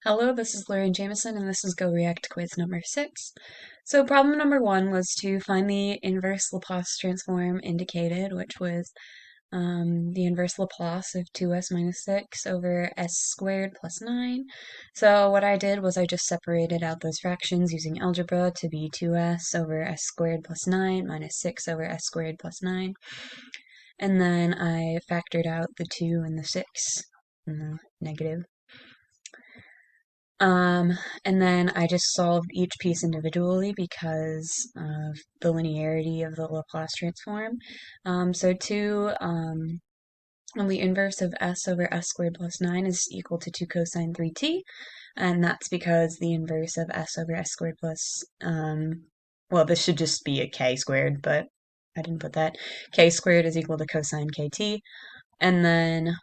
Hello, this is Lorraine Jameson, and this is GoReact Quiz number 6. So problem number 1 was to find the inverse Laplace transform indicated, which was the inverse Laplace of 2s minus 6 over s squared plus 9. So what I did was I just separated out those fractions using algebra to be 2s over s squared plus 9 minus 6 over s squared plus 9. And then I factored out the 2 and the 6 and the negative. And then I just solved each piece individually because of the linearity of the Laplace transform. The inverse of s over s squared plus 9 is equal to 2 cosine 3t, and that's because the inverse of s over s squared plus, well, this should just be a k squared, but I didn't put that. K squared is equal to cosine kt, and then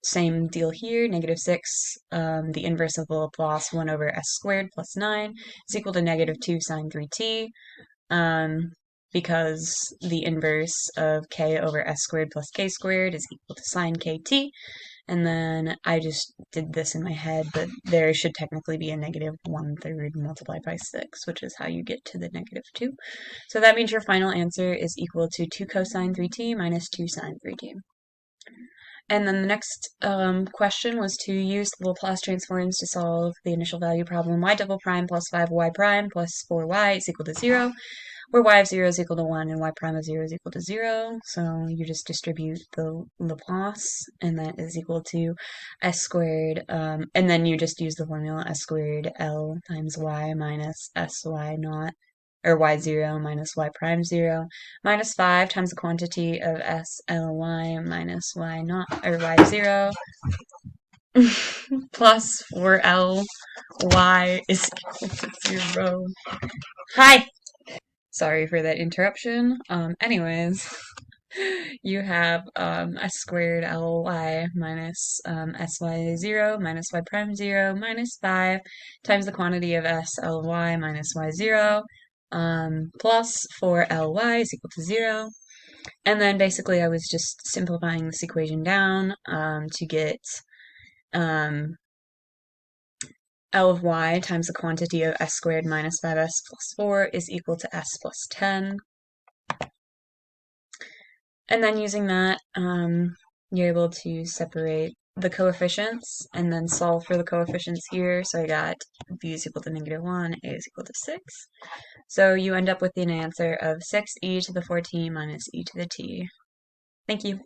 same deal here, negative 6, the inverse of the Laplace 1 over s squared plus 9 is equal to negative 2 sine 3t, because the inverse of k over s squared plus k squared is equal to sine kt, and then I just did this in my head, but there should technically be a negative 1/3 multiplied by 6, which is how you get to the negative 2. So that means your final answer is equal to 2 cosine 3t minus 2 sine 3t. And then the next question was to use the Laplace transforms to solve the initial value problem y double prime plus 5y prime plus 4y is equal to 0, where y of 0 is equal to 1 and y prime of 0 is equal to 0. So you just distribute the Laplace, and that is equal to s squared, and then you just use the formula s squared L times y minus sy naught, or y0 minus y prime 0, minus 5 times the quantity of sly minus y naught, or y0, plus 4ly is equal to 0. Hi! Sorry for that interruption. Anyways, you have s squared ly minus sy0 minus y prime 0 minus 5 times the quantity of sly minus y0, plus 4ly is equal to 0. And then basically I was just simplifying this equation down to get L of y times the quantity of s squared minus 5s plus 4 is equal to s plus 10. And then using that, you're able to separate the coefficients and then solve for the coefficients here. So I got b is equal to negative 1, a is equal to 6. So you end up with an answer of 6e to the 4t minus e to the t. Thank you.